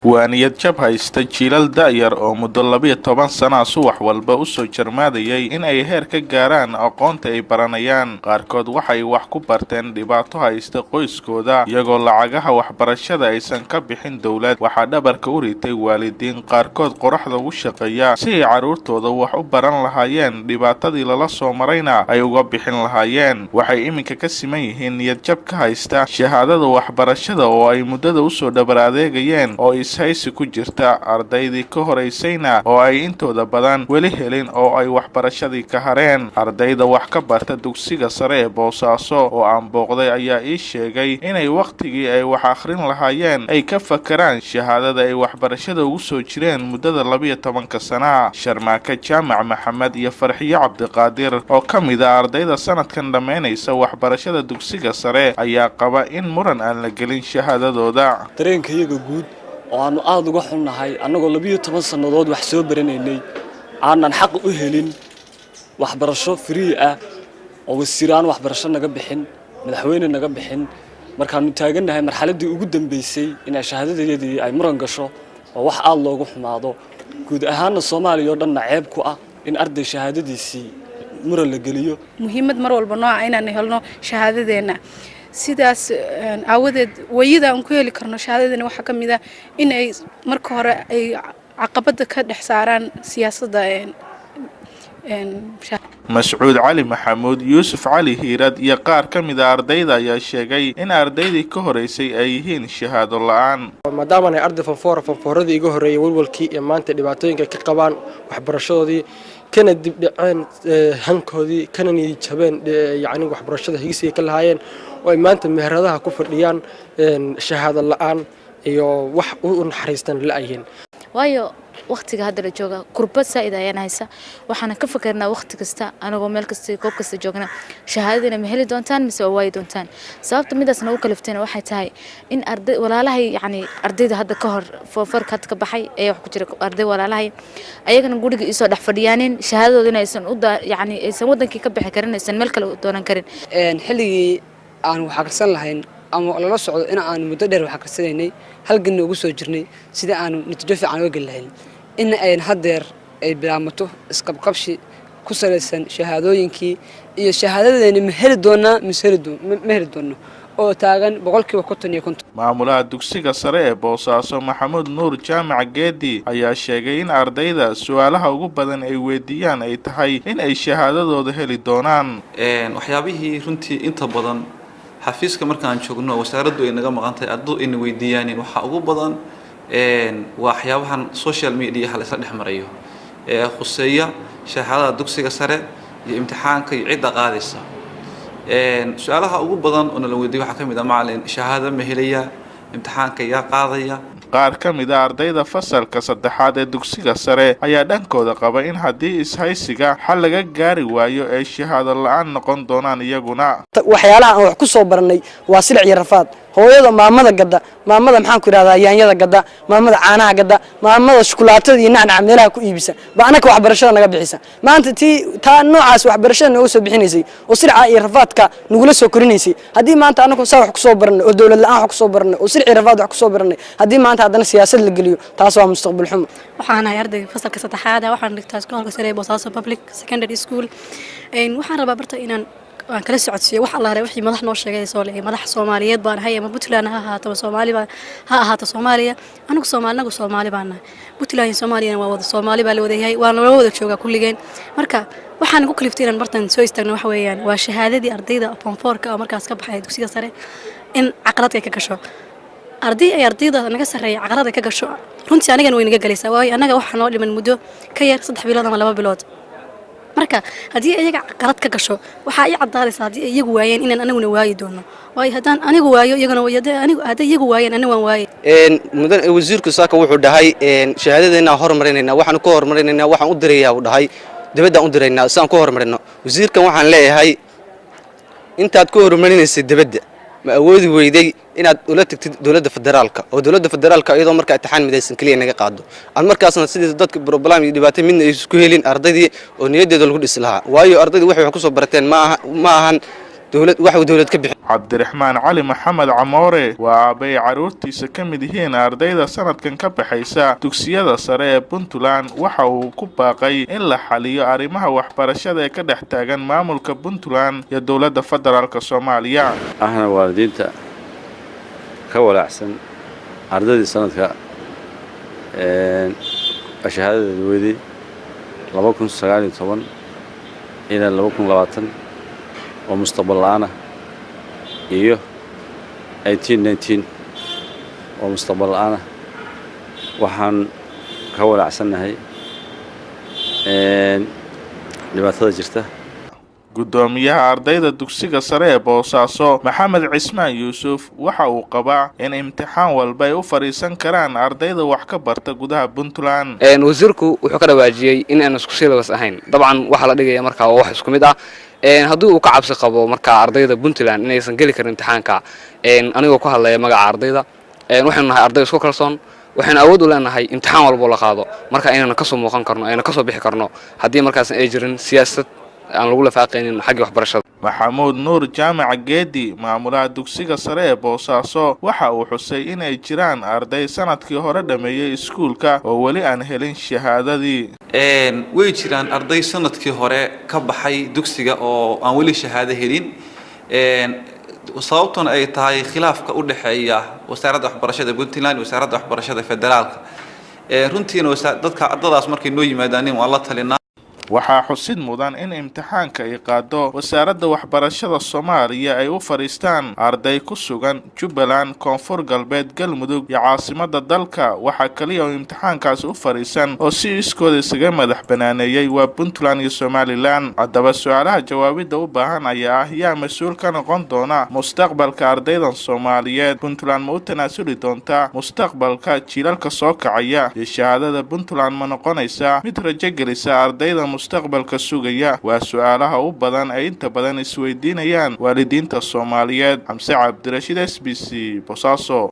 waa niyad jab haysta jiilal da'yar oo muddo 12 sano subax walba u soo jarmaadayay in ay heer ka gaaraan aqoonta ay baranayaan. qaarkood waxay wax ku barteen dhibaato haysta qoyskooda iyagoo lacagaha waxbarashada aysan ka bixin dawlad. waxaa dhabarka u ritay waalidiin qaarkood qoraxda u shaqeeya si ay caruurtooda wax u baran lahaayeen, dhibaatadii lala soo marayna ay uga bixin lahaayeen. waxay iminka ka siman yihiin niyad jab ka haysta shahaadada waxbarashada oo ay muddada u soo dhabar adeegayeen oo haysi ku jirta ardaydii ka horeysayna oo ay intooda badan weli helin oo ay waxbarashadii ka hareen. ardayda wax ka barta dugsiga sare ee Boosaaso oo aan booqday ayaa ii sheegay inay waqtigii ay wax akhrin lahaayeen ay ka fakaraan shahaadada ay waxbarashada ugu soo jireen muddada 12 sano. Sharmaaka Jaamac Maxamed iyo Farxiyo Cabdiqaadir oo ka mid ah ardayda sanadkan dhameynaysa waxbarashada dugsiga sare ayaa qaba in muran aan la gelin shahaadadooda. dareenkayga guud oo aanu aad uga xunnahay annagoo 12 sanadood wax soo baranaynay aanan xaq u helin waxbarasho free ah oo wasiiraan waxbarasho naga bixin, madaxweyne naga bixin. markaanu taaganahay marxaladii ugu dambeysay in shahaadadeedii ay muran gasho oo wax aad loogu xumaado guud ahaan Soomaaliya oo dhan ceeb ku ah in arday shahaadadiisii muran la geliyo. muhiimad mar walba nooca inaan helno shahaadadeena sidaas aawadeed wayida aan ku heli karno shahaadadana waxa kamid ah in ay marka hore ay caqabada ka dhex saaraan siyaasadda Mas'uud Cali Maxamuud, Yuusuf Cali Hiirad iyo qaar ka mid ah ardayda ayaa sheegay in ardaydii ka horeysay ay yihiin shahaado la'aan. maadaama ay arday fanfooradii iga horeeyay walwalkii iyo maanta dhibaatooyinka ka qabaan waxbarashadoodii kana dib dhaceen hankoodii kana niyad jabeen yacni waxbarashada higsiga ka lahaayeen oo ay maanta meheradaha ku fadhiyaan shahaado la'aan iyo wax u naxariistan la'ayeen. waayo waqtiga hadda la jooga kurbad saa'id ayaan haysa waxaan ka fakarnaa waqti kasta anagoo meel kasta koob kasta joogna shahaadadina ma heli doontaan mise way doontaan. sababta midaasna u kaliftayna waxay tahay in arday walaalahay yani ardayda hadda ka hor farka ka baxay ee wax ku jira arday walaalahay ayagana guriga isoo dhex fadhiyaanin shahaadadoodina aysan u yani aysan wadankii ka bixi karin aysan meel kale u doonan karin. xilligii aan wax akhrisan lahayn ama lala socdo in aan muddo dheer wax akhrisanaynay halgan ugu soo jirnay sida aan natiijo fiican uga gelayn in ay hadeer ay bilaamato isqabqabshi ku saleysan shahaadooyinkii iyo shahaadadeena ma heli doona oo taagan 50%. maamulaha dugsiga sare ee Boosaaso Maxamuud Nuur Jaamac Geedi ayaa sheegay in ardayda su'aalaha ugu badan ay weydiiyaan ay tahay in ay shahaadadooda heli doonaan. waxyaabihii runtii inta badan xafiiska markaan joogno wasaaraddu ay naga maqantay ardaydu in weydiiyaan waxa ugu badan waxyaabahan social media hal isla dhexmarayo khuseeya shahaadada dugsiga sare iyo imtixaanka iyo cidda qaadaysa. su'aalaha ugu badan oo la weydiiyo waxa kamid ah macallin shahaado ma helaya, imtixaanka yaa qaadaya. qaar ka mid ah ardayda fasalka saddexaad ee dugsiga sare ayaa dhankooda qaba in haddii ishaysiga xal laga gaari waayo ay shahaado la'aan noqon doonaan iyaguna. waxyaalaha aan wax ku soo baranay waa silic iyo rafaad. hooyada maamada gadda, maamada maxaan ku yiraahdaa yaanyada gadda, maamada caanaha gadda, maamada shukulaatada iyo nacnac meelaha ku iibisa baanaka waxbarashada naga bixisa. maanta taa noocaas waxbarashada noogu soo bixinaysay oo silica iyo rafaadka nagula soo korinaysay haddii maanta anagu saa wax ku soo baranay oo dawlad la'aan wax ku soo baranay oo silic iyo rafaad wax ku soo baranay haddii maanta haddana siyaasad la geliyo taas waa mustaqbal xumo. waxaan ahay ardayga fasalka saddexaad waxaan dhigtaa iskoolka sare ee Boosaaso Public Secondary School. waxaan rabaa barta inaan waan kala socodsiyo wax alla wixii madax noo sheegay soo leeyahay madax Soomaaliyeed baan ahay ama Puntland ha ahaato Soomaaliya anigu Soomaali baan nahay. Puntland iyo Soomaaliya waa wada Soomaali baa la wadayahay waan la wada joogaa kulligeen. marka waxaan ugu kaliftay inaan bartan soo istaagno wax weeyaan waa shahaadadii ardayda form 4 ka markaas ka baxay dugsiga sare in caqabad ay ka gasho ardayda naga sareeya caqabad ay ka gasho runtii aniga way naga galaysaa waayo anaga waxaan noo dhiman muddo ka yar 3 bilood ama 2 bilood. marka haddii iyaga qalad ka gasho waxa ay cadaadaysaa haddii iyagu waayeen inaan anaguna waayi doono waayo haddaan anigu waayo iyagana haddii iyagu waayeen anigu waan waaye. mudan wasiirku saaka wuxuu dhahay shahaadadeena horumarinaynaa waxaan ku horumarinaynaa waxaan u dirayaa uu dhahay dibadda u diraynaa saan ku horumarino. wasiirkan waxaan leeyahay intaad ku horumarinaysay dibadda ma awoodi weyday inaad ula tagtid dawladda federaalka oo dawladda federaalka iyadoo marka imtixaan midaysan kaliya naga qaado aan markaasna sidii dadka problem iyo dhibaato midna ay isku helin ardaydii oo niyadeeda lagu dhis lahaa waayo ardaydu waxay wax ku soo barateen ma ahan dawlad wax uu dawlad ka bixin. Cabdiraxmaan Cali Maxamed Camoore waa aabay caruurtiisa ka mid yihiin ardayda sanadkan ka baxaysa dugsiyada sare ee Puntland waxa uu ku baaqay in la xaliyo arrimaha waxbarashada ee ka dhex taagan maamulka Puntland iyo dawladda federaalka Soomaaliya. ahna waalidiinta ka walaacsan ardaydii sanadka shahaadada weydii 2019 إلى 2020 ومستقبل الآن إيوه 18-19 ومستقبل الآن وحن كول عسلنا هاي لبعثة جرته gudoomiyaha ardayda dugsiga sare ee Boosaaso Maxamed Cismaan Yuusuf waxa uu qabaa in imtixaan walba ay u fariisan karaan ardayda wax ka barta gudaha Puntland. wasiirku wuxuu ka dhawaajiyay in aan isku syllabus ahayn dabcan waxa la dhigaya markaa wax isku mid ah haddii uu ka cabsi qabo markaa ardayda Puntland inaysan gali karin imtixaanka anigoo ku hadlaya magaca ardayda waxaan nahay arday isku kalsoon waxaan awood u leenahay imtixaan walba la qaado marka inaan ka soo muuqan karno ayna ka soo bixi karno haddii markaas ay jirin siyaasad aan lagu lafaaqaynin xagga waxbarashada. Maxamuud Nuur Jaamac Geedi maamulaha dugsiga sare ee Boosaaso waxa uu xusay in ay jiraan arday sanadkii hore dhameeyay iskuulka oo wali aan helin shahaadadii. way jiraan arday sanadkii hore ka baxay dugsiga oo aan wali shahaado helin sababtuna ay tahay khilaafka u dhaxeeya wasaaradda waxbarashada Puntland iyo wasaaradda waxbarashada federaalka runtiina dadka ardadaas markay noo yimaadaan waa la talinaa. waxaa xusid mudan in imtixaanka ay qaado wasaaradda waxbarashada Soomaaliya ay u fariistaan arday ku sugan Jubbaland, Koonfur Galbeed, Galmudug iyo caasimadda dalka. waxa kaliya oo imtixaankaas u fariisan oo si iskooda isaga madax banaaneeyay waa Puntland iyo Somaliland. haddaba su'aalaha jawaabida u baahan ayaa ah yaa mas'uul ka noqon doona mustaqbalka ardaydan Soomaaliyeed. Puntland ma u tanaasuli doontaa mustaqbalka jiilalka soo kacaya iyo shahaadada Puntland ma noqonaysaa mid rajo gelisa ardayda mustaqbalka sugaya? waa su'aalaha u badan ay inta badan isweydiinayaan waalidiinta Soomaaliyeed. Xamse Cabdirashiid, SBC, Boosaaso.